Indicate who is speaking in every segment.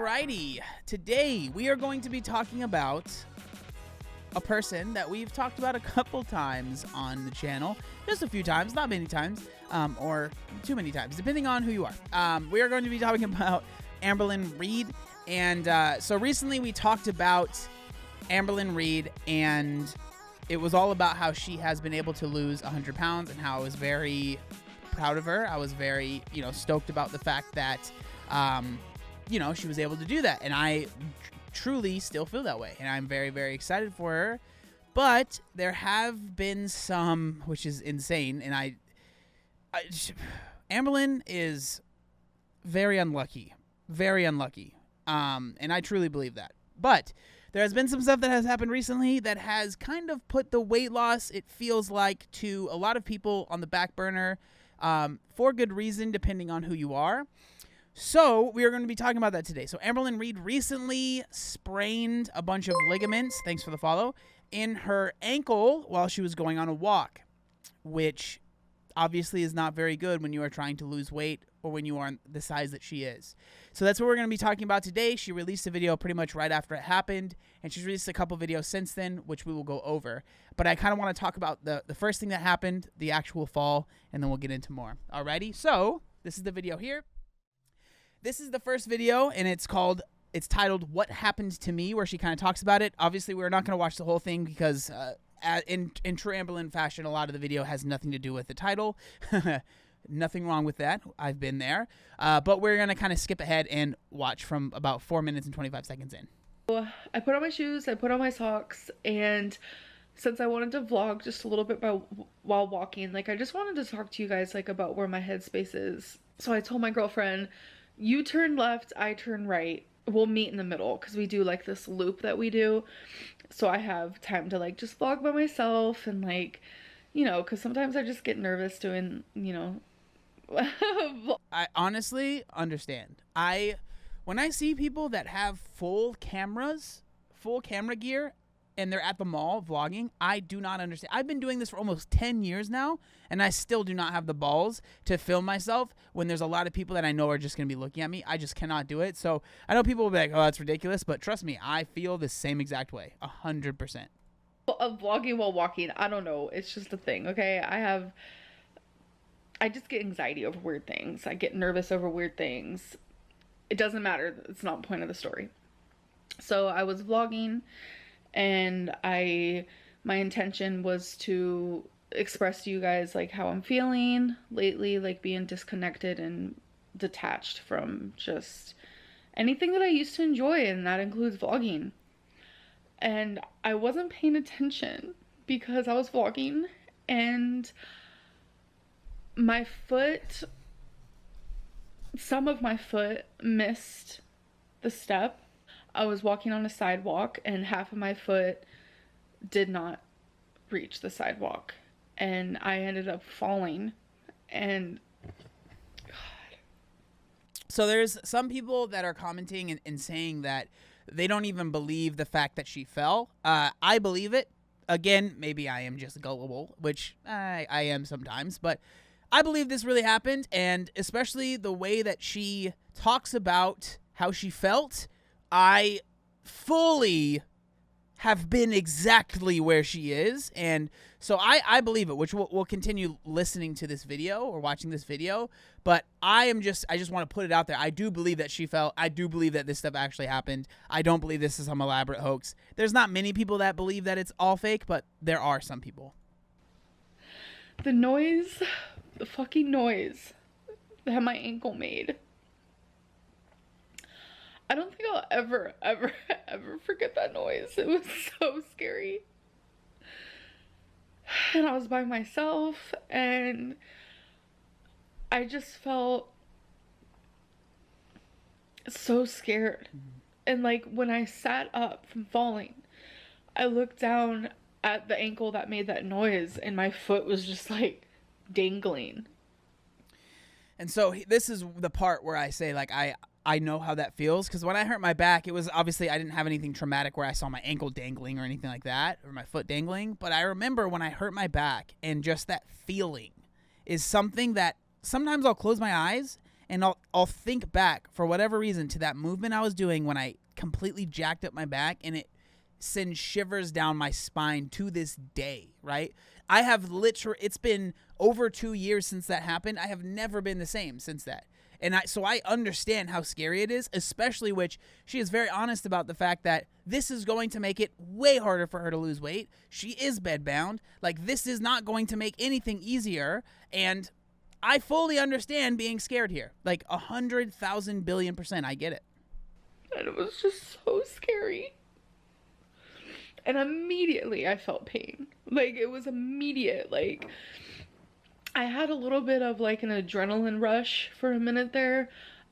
Speaker 1: Alrighty, today we are going to be talking about a person that we've talked about a couple times on the channel. Just a few times, not many times, or too many times, depending on who you are. We are going to be talking about Amberlynn Reid. And so recently we talked about Amberlynn Reid, and it was all about how she has been able to lose 100 pounds and how I was very proud of her. I was very, stoked about the fact that, she was able to do that. And I truly still feel that way. And I'm very, very excited for her. But there have been some, which is insane. And Amberlynn is very unlucky. Very unlucky. And I truly believe that. But there has been some stuff that has happened recently that has kind of put the weight loss, it feels like, to a lot of people on the back burner, for good reason, depending on who you are. So we are going to be talking about that today. So Amberlynn Reid recently sprained a bunch of ligaments, thanks for the follow, in her ankle while she was going on a walk, which obviously is not very good when you are trying to lose weight or when you are the size that she is. So that's what we're going to be talking about today. She released a video pretty much right after it happened, and she's released a couple videos since then, which we will go over. But I kind of want to talk about the first thing that happened, the actual fall, and then we'll get into more. Alrighty, so this is the video here. This is the first video, and it's titled What Happened to Me, where she kind of talks about it. Obviously, we're not going to watch the whole thing because in true Amberlynn fashion, a lot of the video has nothing to do with the title. Nothing wrong with that. I've been there. But we're going to kind of skip ahead and watch from about 4 minutes and 25 seconds in.
Speaker 2: I put on my shoes, I put on my socks, and since I wanted to vlog just a little bit while walking, I just wanted to talk to you guys about where my headspace is. So I told my girlfriend, you turn left, I turn right. We'll meet in the middle because we do this loop that we do. So I have time to just vlog by myself and because sometimes I just get nervous doing,
Speaker 1: I honestly understand. When I see people that have full camera gear, and they're at the mall vlogging, I do not understand. I've been doing this for almost 10 years now, and I still do not have the balls to film myself when there's a lot of people that I know are just going to be looking at me. I just cannot do it. So I know people will be like, oh, that's ridiculous, but trust me, I feel the same exact way, 100%.
Speaker 2: Vlogging while walking, I don't know. It's just a thing, okay? I just get anxiety over weird things. I get nervous over weird things. It doesn't matter. It's not the point of the story. So I was vlogging, and my intention was to express to you guys how I'm feeling lately, being disconnected and detached from just anything that I used to enjoy, and that includes vlogging. And I wasn't paying attention because I was vlogging, and some of my foot missed the step. I was walking on a sidewalk, and half of my foot did not reach the sidewalk, and I ended up falling. And God.
Speaker 1: So there's some people that are commenting and saying that they don't even believe the fact that she fell. I believe it. Again, maybe I am just gullible, which I am sometimes, but I believe this really happened, and especially the way that she talks about how she felt. I fully have been exactly where she is, and so I believe it, which we'll continue listening to this video or watching this video, but I just want to put it out there. I do believe that she fell. I do believe that this stuff actually happened. I don't believe this is some elaborate hoax. There's not many people that believe that it's all fake, but there are some people.
Speaker 2: The fucking noise that my ankle made. I don't think I'll ever forget that noise. It was so scary. And I was by myself, and I just felt so scared. And when I sat up from falling, I looked down at the ankle that made that noise, and my foot was just dangling.
Speaker 1: And so this is the part where I say I know how that feels, because when I hurt my back, it was obviously I didn't have anything traumatic where I saw my ankle dangling or anything like that, or my foot dangling. But I remember when I hurt my back, and just that feeling is something that sometimes I'll close my eyes And I'll think back for whatever reason to that movement I was doing when I completely jacked up my back, and it sends shivers down my spine to this day, right? I have it's been over 2 years since that happened. I have never been the same since that. And so I understand how scary it is, especially which she is very honest about the fact that this is going to make it way harder for her to lose weight. She is bedbound. Like, this is not going to make anything easier. And I fully understand being scared here. Like 100,000 billion%. I get it.
Speaker 2: And it was just so scary. And immediately I felt pain. Like, it was immediate. Like, I had a little bit of like an adrenaline rush for a minute there.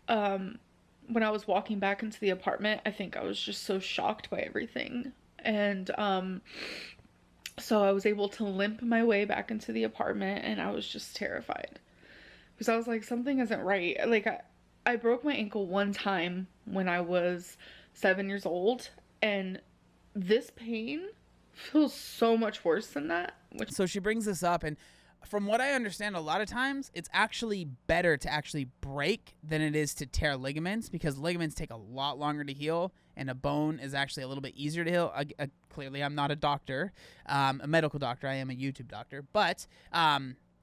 Speaker 2: When I was walking back into the apartment, I think I was just so shocked by everything. And so I was able to limp my way back into the apartment, and I was just terrified. Because I was like, something isn't right. Like, I broke my ankle one time when I was 7 years old, and this pain feels so much worse than that.
Speaker 1: So she brings this up, and from what I understand, a lot of times it's actually better to actually break than it is to tear ligaments, because ligaments take a lot longer to heal, and a bone is actually a little bit easier to heal. Clearly, I'm not a doctor, a medical doctor. I am a YouTube doctor. But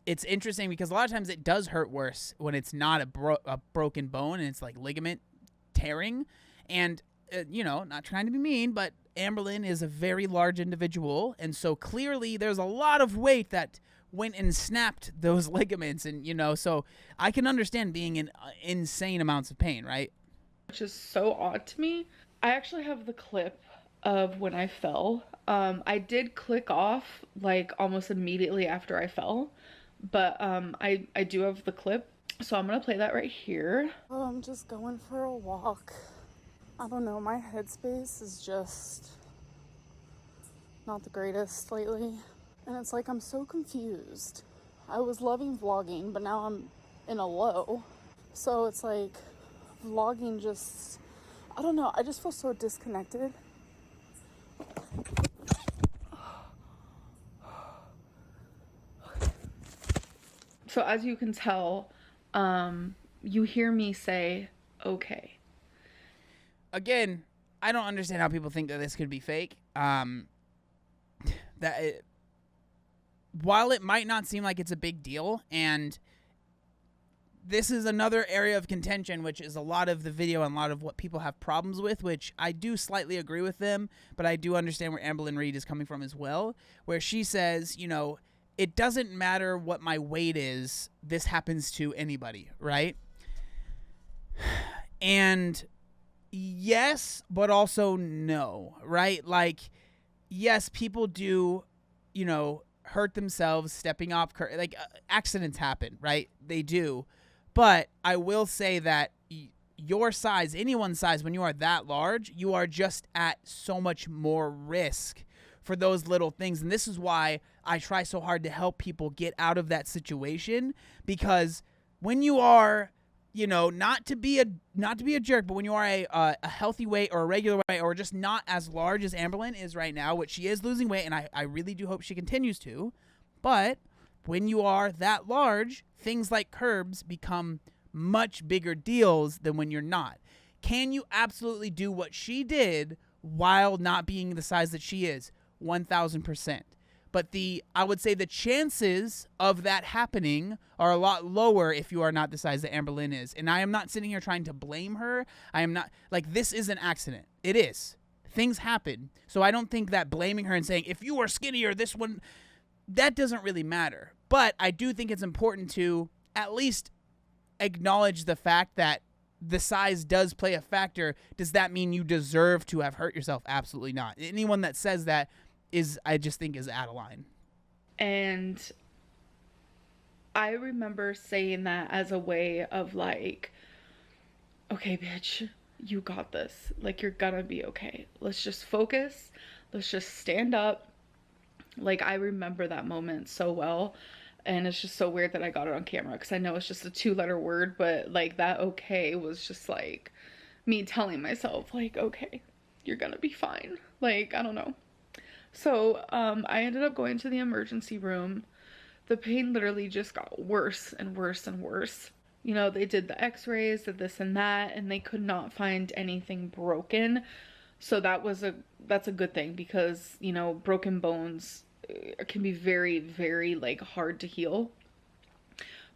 Speaker 1: it's interesting because a lot of times it does hurt worse when it's not a broken bone and it's like ligament tearing. And, not trying to be mean, but Amberlynn is a very large individual, and so clearly there's a lot of weight that went and snapped those ligaments, and so I can understand being in insane amounts of pain, right?
Speaker 2: Which is so odd to me. I actually have the clip of when I fell. I did click off like almost immediately after I fell, but I do have the clip, so I'm gonna play that right here.
Speaker 3: Oh, I'm just going for a walk. I don't know, my headspace is just not the greatest lately. And it's like I'm so confused. I was loving vlogging, but now I'm in a low. So it's like vlogging just, I don't know, I just feel so disconnected.
Speaker 2: So as you can tell, you hear me say, okay.
Speaker 1: Again, I don't understand how people think that this could be fake. While it might not seem like it's a big deal, and this is another area of contention, which is a lot of the video and a lot of what people have problems with, which I do slightly agree with them, but I do understand where Amberlynn Reid is coming from as well, where she says, it doesn't matter what my weight is, this happens to anybody, right? And yes, but also no, right? Like, yes, people do, hurt themselves stepping off accidents happen, right? They do. But I will say that your size, anyone's size, when you are that large, you are just at so much more risk for those little things. And this is why I try so hard to help people get out of that situation, because when you are, not to be a jerk, but when you are a healthy weight or a regular weight, or just not as large as Amberlynn is right now, which she is losing weight, and I really do hope she continues to, but when you are that large, things like curbs become much bigger deals than when you're not. Can you absolutely do what she did while not being the size that she is? 1,000%. But I would say the chances of that happening are a lot lower if you are not the size that Amberlynn is. And I am not sitting here trying to blame her. I am not, this is an accident. It is. Things happen. So I don't think that blaming her and saying, if you were skinnier, this one, that doesn't really matter. But I do think it's important to at least acknowledge the fact that the size does play a factor. Does that mean you deserve to have hurt yourself? Absolutely not. Anyone that says that I just think is out of line.
Speaker 2: And I remember saying that as a way of like, okay, bitch, you got this. Like, you're gonna be okay. Let's just focus. Let's just stand up. Like, I remember that moment so well. And it's just so weird that I got it on camera, because I know it's just a 2-letter word, but like that okay was just like me telling myself, like, okay, you're gonna be fine. Like, I don't know. So I ended up going to the emergency room. The pain literally just got worse and worse and worse. You know, they did the x-rays, did this and that, and they could not find anything broken. So that's a good thing, because, you know, broken bones can be very, very like hard to heal.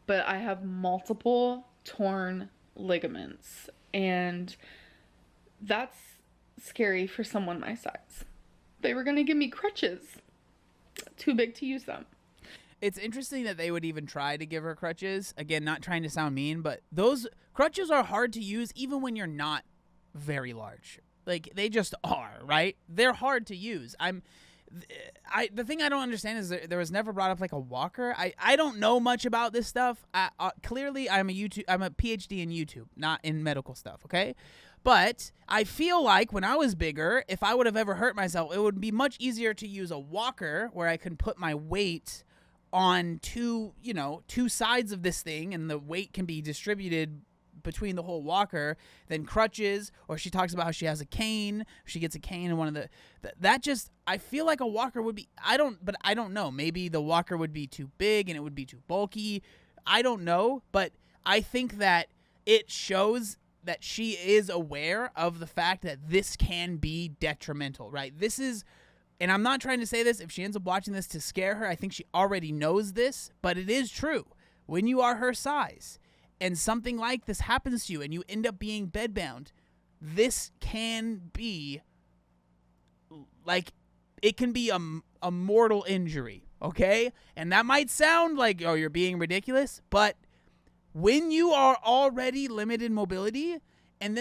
Speaker 2: But I have multiple torn ligaments, and that's scary for someone my size. They were gonna give me crutches. Too big to use them.
Speaker 1: It's interesting that they would even try to give her crutches. Again, not trying to sound mean, but those crutches are hard to use even when you're not very large. Like, they just are, right? They're hard to use. The thing I don't understand is there was never brought up like a walker. I don't know much about this stuff. Clearly, I'm a PhD in YouTube, not in medical stuff. Okay, but I feel like when I was bigger, if I would have ever hurt myself, it would be much easier to use a walker where I can put my weight on two sides of this thing, and the weight can be distributed between the whole walker, than crutches. Or she talks about how she has a cane. She gets a cane, and one of the that just, I feel like a walker would be, I don't know, maybe the walker would be too big and it would be too bulky. I don't know, but I think that it shows that she is aware of the fact that this can be detrimental, right? This is, and I'm not trying to say this if she ends up watching this to scare her. I think she already knows this, but it is true. When you are her size and something like this happens to you and you end up being bedbound, this can be like, it can be a mortal injury, okay? And that might sound like, oh, you're being ridiculous, but when you are already limited mobility and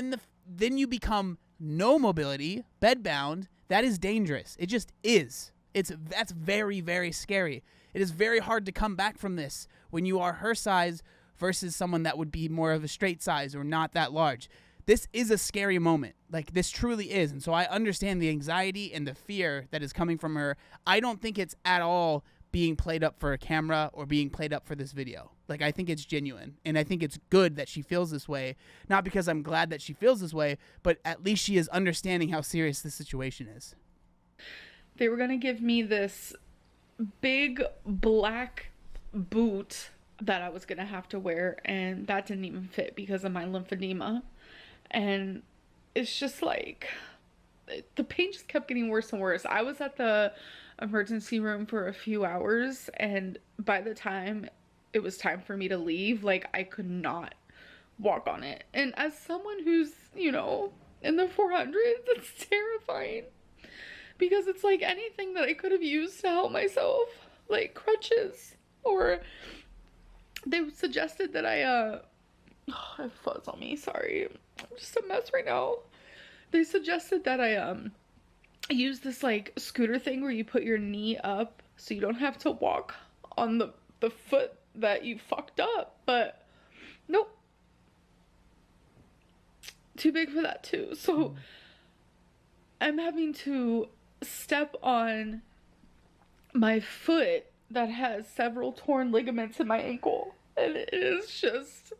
Speaker 1: then you become no mobility, bedbound, that is dangerous. It just is. That's very, very scary. It is very hard to come back from this when you are her size versus someone that would be more of a straight size or not that large. This is a scary moment. Like, this truly is. And so I understand the anxiety and the fear that is coming from her. I don't think it's at all being played up for a camera or being played up for this video. Like, I think it's genuine, and I think it's good that she feels this way. Not because I'm glad that she feels this way, but at least she is understanding how serious this situation is.
Speaker 2: They were going to give me this big black boot that I was going to have to wear, and that didn't even fit because of my lymphedema. And it's just like, the pain just kept getting worse and worse. I was at the emergency room for a few hours, and by the time it was time for me to leave, like, I could not walk on it. And as someone who's, you know, in the 400s, it's terrifying, because it's like anything that I could have used to help myself, like crutches, or they suggested that I have fuzz on me, sorry, I'm just a mess right now. They suggested that I use this like scooter thing where you put your knee up so you don't have to walk on the foot that you fucked up, but nope, too big for that too. So I'm having to step on my foot that has several torn ligaments in my ankle, and it is just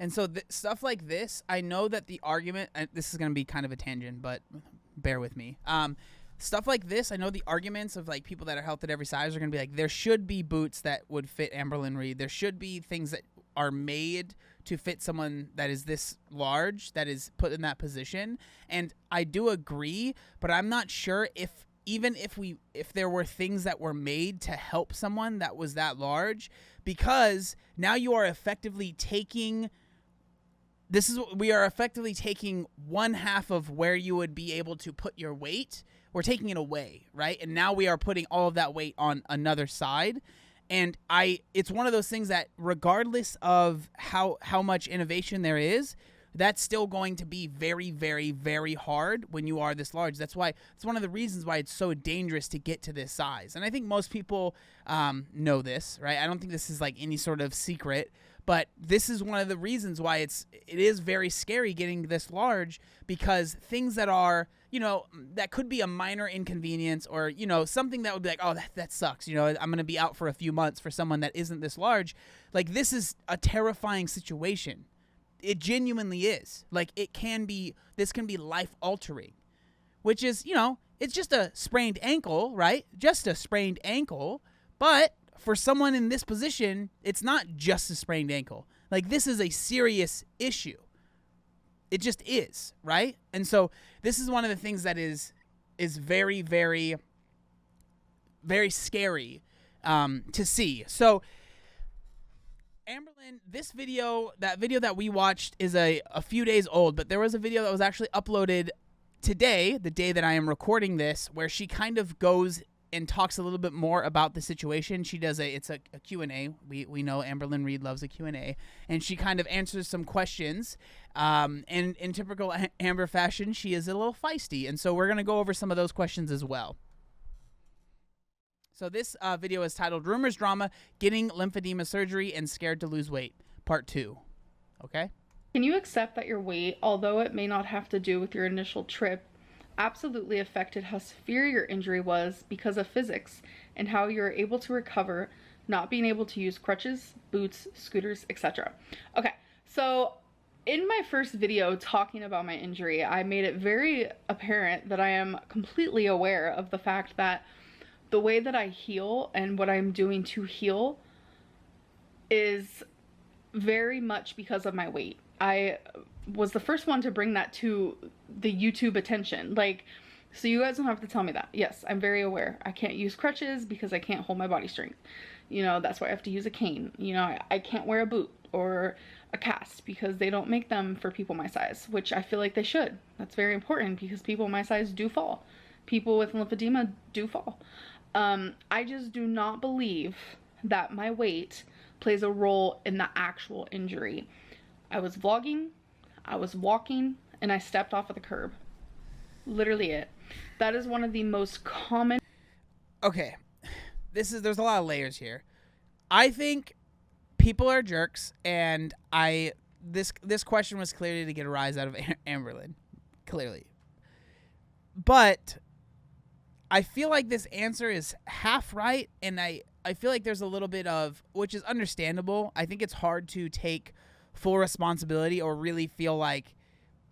Speaker 1: And so stuff like this, I know that the argument, this is going to be kind of a tangent, but bear with me. Stuff like this, I know the arguments of like people that are health at every size are going to be like, there should be boots that would fit Amberlynn Reid. There should be things that are made to fit someone that is this large, that is put in that position. And I do agree, but I'm not sure if there were things that were made to help someone that was that large, because now you are effectively taking, we are effectively taking one half of where you would be able to put your weight. We're taking it away, right? And now we are putting all of that weight on another side. And it's one of those things that regardless of how much innovation there is, that's still going to be very, very, very hard when you are this large. That's why it's one of the reasons why it's so dangerous to get to this size. And I think most people know this, right? I don't think this is like any sort of secret, but this is one of the reasons why it is very scary getting this large, because things that are, you know, that could be a minor inconvenience, or, you know, something that would be like, oh, that sucks. You know, I'm going to be out for a few months for someone that isn't this large. Like, this is a terrifying situation. It genuinely is. Like, this can be life altering, which is, you know, it's just a sprained ankle, right? Just a sprained ankle. But for someone in this position, it's not just a sprained ankle. Like, this is a serious issue. It just is, right? And so this is one of the things that is very, very, very scary to see. So Amberlynn, this video, that video that we watched is a few days old, but there was a video that was actually uploaded today, the day that I am recording this, where she kind of goes and talks a little bit more about the situation. She does it's a Q&A. We know Amberlynn Reid loves a Q&A, and she kind of answers some questions. And in typical Amber fashion, she is a little feisty, and so we're going to go over some of those questions as well. So this video is titled Rumors Drama, Getting Lymphedema Surgery and Scared to Lose Weight, Part 2. Okay?
Speaker 2: Can you accept that your weight, although it may not have to do with your initial trip, absolutely affected how severe your injury was because of physics and how you're able to recover, not being able to use crutches, boots, scooters, etc.? Okay, so in my first video talking about my injury, I made it very apparent that I am completely aware of the fact that the way that I heal and what I'm doing to heal is very much because of my weight. I was the first one to bring that to the YouTube attention. Like, so you guys don't have to tell me that. Yes, I'm very aware. I can't use crutches because I can't hold my body strength. You know, that's why I have to use a cane. You know, I can't wear a boot or a cast because they don't make them for people my size, which I feel like they should. That's very important because people my size do fall. People with lymphedema do fall. I just do not believe that my weight plays a role in the actual injury. I was vlogging, I was walking, and I stepped off of the curb. Literally it. That is one of the most common.
Speaker 1: Okay. There's a lot of layers here. I think people are jerks, and this question was clearly to get a rise out of Amberlynn. Clearly. But I feel like this answer is half right, and I feel like there's a little bit of, which is understandable. I think it's hard to take full responsibility or really feel like,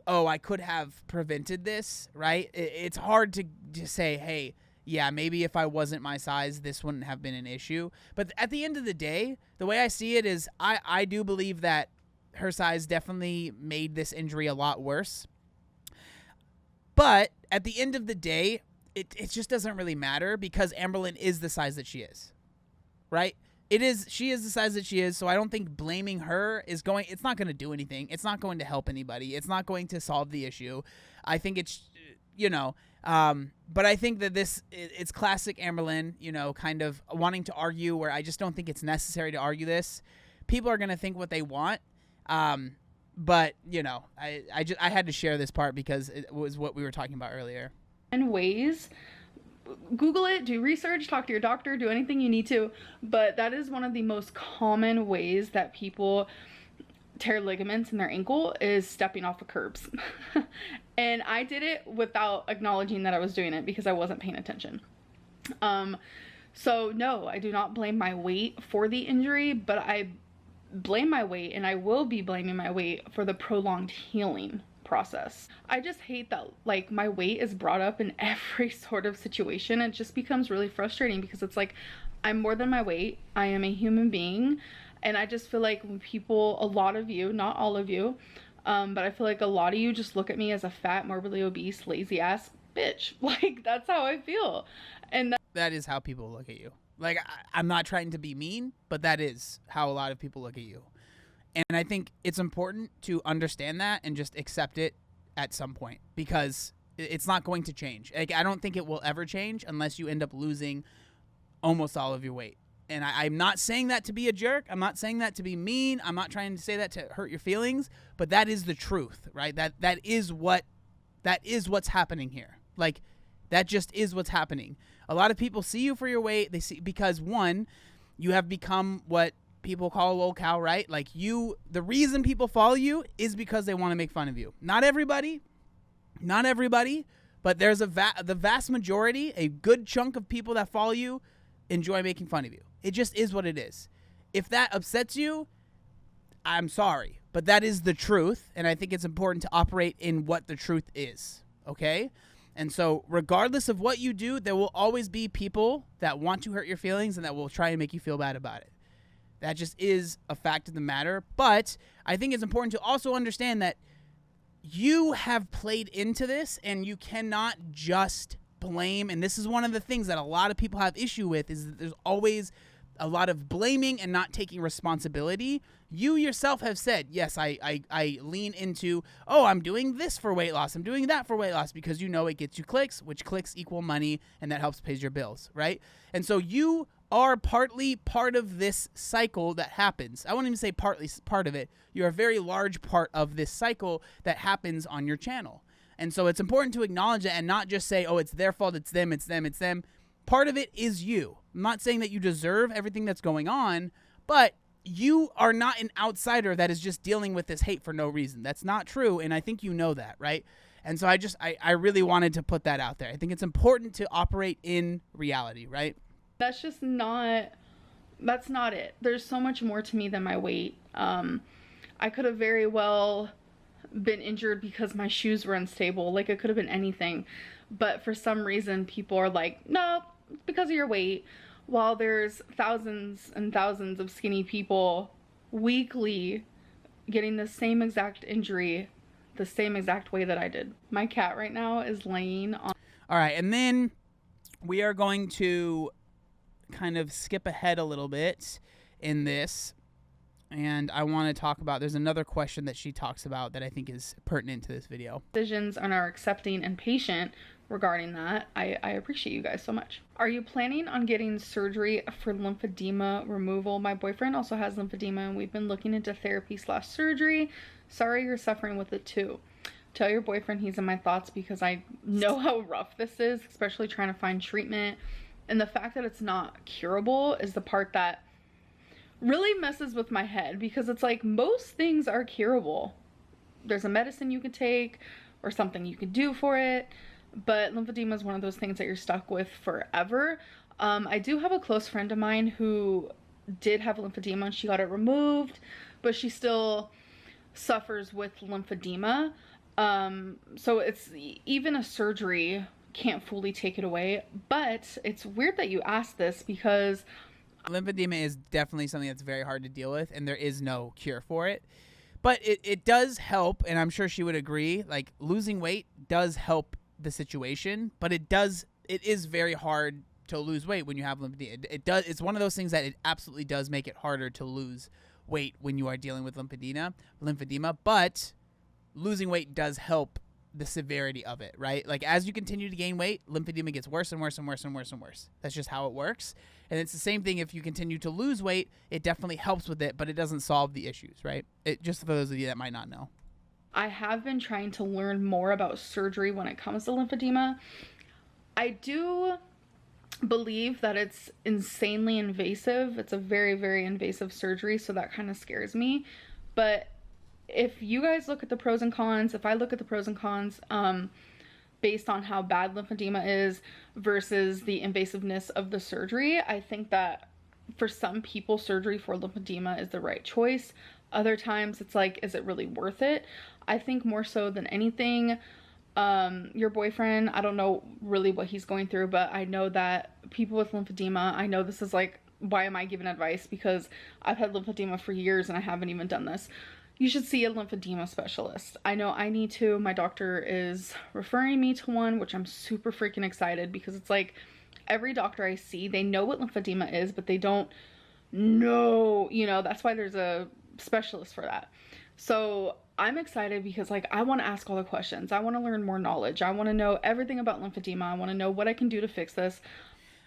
Speaker 1: oh, I could have prevented this, right? It's hard to just say, hey, yeah, maybe if I wasn't my size, this wouldn't have been an issue. But at the end of the day, the way I see it is I do believe that her size definitely made this injury a lot worse. But at the end of the day, it just doesn't really matter because Amberlynn is the size that she is, right? She is the size that she is, so I don't think blaming her it's not going to do anything. It's not going to help anybody. It's not going to solve the issue. I think it's, but I think that it's classic Amberlynn, kind of wanting to argue where I just don't think it's necessary to argue this. People are going to think what they want. But, I had to share this part because it was what we were talking about earlier.
Speaker 2: And ways, Google it, do research, talk to your doctor, do anything you need to, but that is one of the most common ways that people tear ligaments in their ankle is stepping off of curbs. And I did it without acknowledging that I was doing it because I wasn't paying attention. So no, I do not blame my weight for the injury, but I blame my weight, and I will be blaming my weight for the prolonged healing process. I just hate that like my weight is brought up in every sort of situation. It just becomes really frustrating because it's like I'm more than my weight. I am a human being, and I just feel like when people, a lot of you, not all of you, but I feel like a lot of you just look at me as a fat, morbidly obese, lazy ass bitch. Like that's how I feel, and
Speaker 1: that is how people look at you. Like I'm not trying to be mean, but that is how a lot of people look at you. And I think it's important to understand that and just accept it at some point because it's not going to change. Like, I don't think it will ever change unless you end up losing almost all of your weight. And I'm not saying that to be a jerk. I'm not saying that to be mean. I'm not trying to say that to hurt your feelings, but that is the truth, right? That is what's happening here. Like, that just is what's happening. A lot of people see you for your weight. They see because one, you have become what people call a lol cow, right? Like the reason people follow you is because they want to make fun of you. Not everybody, but there's the vast majority, a good chunk of people that follow you enjoy making fun of you. It just is what it is. If that upsets you, I'm sorry, but that is the truth. And I think it's important to operate in what the truth is. Okay. And so regardless of what you do, there will always be people that want to hurt your feelings and that will try and make you feel bad about it. That just is a fact of the matter. But I think it's important to also understand that you have played into this, and you cannot just blame. And this is one of the things that a lot of people have issue with, is that there's always a lot of blaming and not taking responsibility. You yourself have said, yes, I lean into, oh, I'm doing this for weight loss, I'm doing that for weight loss, because you know it gets you clicks, which clicks equal money, and that helps pay your bills, right? And so you are partly part of this cycle that happens. I won't even say partly part of it. You're a very large part of this cycle that happens on your channel. And so it's important to acknowledge it and not just say, oh, it's their fault, it's them, it's them, it's them. Part of it is you. I'm not saying that you deserve everything that's going on, but you are not an outsider that is just dealing with this hate for no reason. That's not true, and I think you know that, right? And so I really wanted to put that out there. I think it's important to operate in reality, right?
Speaker 2: That's not it. There's so much more to me than my weight. I could have very well been injured because my shoes were unstable. Like, it could have been anything. But for some reason, people are like, no, because of your weight. While there's thousands and thousands of skinny people weekly getting the same exact injury, the same exact way that I did. My cat right now is laying on.
Speaker 1: All right, and then we are going to kind of skip ahead a little bit in this. And I want to talk about, there's another question that she talks about that I think is pertinent to this video.
Speaker 2: Decisions and are accepting and patient regarding that. I appreciate you guys so much. Are you planning on getting surgery for lymphedema removal? My boyfriend also has lymphedema, and we've been looking into therapy/surgery. Sorry you're suffering with it too. Tell your boyfriend he's in my thoughts, because I know how rough this is, especially trying to find treatment. And the fact that it's not curable is the part that really messes with my head, because it's like, most things are curable. There's a medicine you can take or something you can do for it, but lymphedema is one of those things that you're stuck with forever. I do have a close friend of mine who did have lymphedema, and she got it removed, but she still suffers with lymphedema. So it's, even a surgery can't fully take it away. But it's weird that you asked this, because
Speaker 1: lymphedema is definitely something that's very hard to deal with, and there is no cure for it. But it does help, and I'm sure she would agree, like, losing weight does help the situation, but it is very hard to lose weight when you have lymphedema. It's one of those things that it absolutely does make it harder to lose weight when you are dealing with lymphedema, but losing weight does help the severity of it, right? Like, as you continue to gain weight, lymphedema gets worse and worse and worse and worse and worse. That's just how it works. And it's the same thing if you continue to lose weight. It definitely helps with it, but it doesn't solve the issues, right? Just for those of you that might not know.
Speaker 2: I have been trying to learn more about surgery when it comes to lymphedema. I do believe that it's insanely invasive. It's a very, very invasive surgery, so that kind of scares me. But if you guys look at the pros and cons, if I look at the pros and cons, based on how bad lymphedema is versus the invasiveness of the surgery, I think that for some people, surgery for lymphedema is the right choice. Other times it's like, is it really worth it? I think more so than anything, your boyfriend, I don't know really what he's going through, but I know that people with lymphedema, I know this is like, why am I giving advice? Because I've had lymphedema for years and I haven't even done this. You should see a lymphedema specialist. I know I need to. My doctor is referring me to one, which I'm super freaking excited, because it's like, every doctor I see, they know what lymphedema is, but they don't know, that's why there's a specialist for that. So I'm excited, because like, I want to ask all the questions. I want to learn more knowledge. I want to know everything about lymphedema. I want to know what I can do to fix this.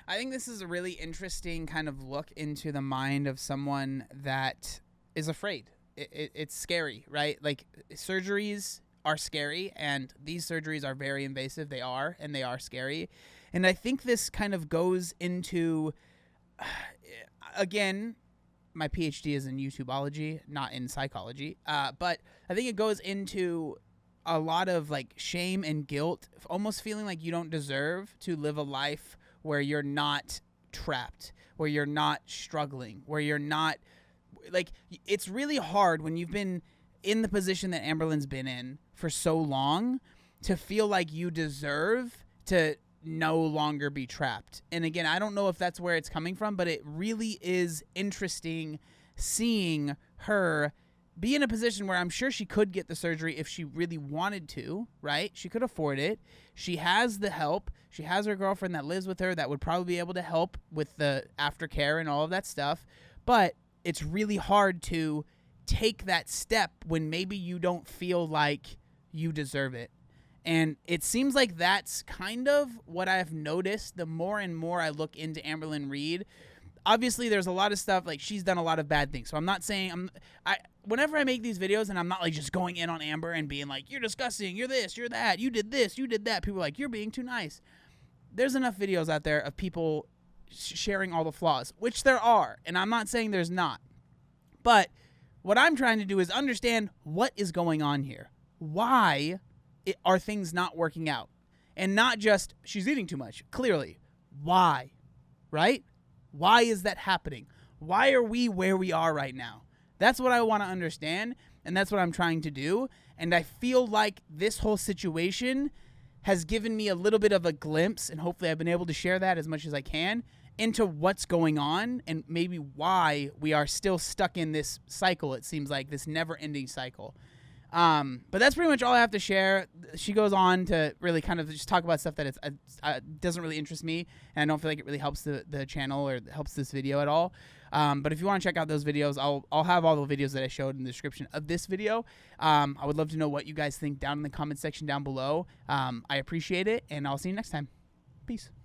Speaker 1: I think this is a really interesting kind of look into the mind of someone that is afraid. It's scary, right? Like, surgeries are scary, and these surgeries are very invasive. They are scary. And I think this kind of goes into, again, my PhD is in YouTubeology, not in psychology. But I think it goes into a lot of like shame and guilt, almost feeling like you don't deserve to live a life where you're not trapped, where you're not struggling, where you're not, like, it's really hard when you've been in the position that Amberlynn's been in for so long to feel like you deserve to no longer be trapped. And again, I don't know if that's where it's coming from, but it really is interesting seeing her be in a position where I'm sure she could get the surgery if she really wanted to, right? She could afford it. She has the help. She has her girlfriend that lives with her that would probably be able to help with the aftercare and all of that stuff. But it's really hard to take that step when maybe you don't feel like you deserve it. And it seems like that's kind of what I've noticed the more and more I look into Amberlynn Reid. Obviously, there's a lot of stuff, like, she's done a lot of bad things. So I'm not saying, whenever I make these videos and I'm not, like, just going in on Amber and being like, you're disgusting, you're this, you're that, you did this, you did that. People are like, you're being too nice. There's enough videos out there of people sharing all the flaws, which there are. And I'm not saying there's not. But what I'm trying to do is understand what is going on here. Why are things not working out? And not just, she's eating too much. Clearly. Why? Right? Why is that happening? Why are we where we are right now? That's what I want to understand, and that's what I'm trying to do. And I feel like this whole situation has given me a little bit of a glimpse, and hopefully I've been able to share that as much as I can, into what's going on and maybe why we are still stuck in this cycle. It seems like this never-ending cycle. But that's pretty much all I have to share. She goes on to really kind of just talk about stuff that doesn't really interest me, and I don't feel like it really helps the channel or helps this video at all. But if you want to check out those videos, I'll have all the videos that I showed in the description of this video. I would love to know what you guys think down in the comment section down below. I appreciate it, and I'll see you next time. Peace.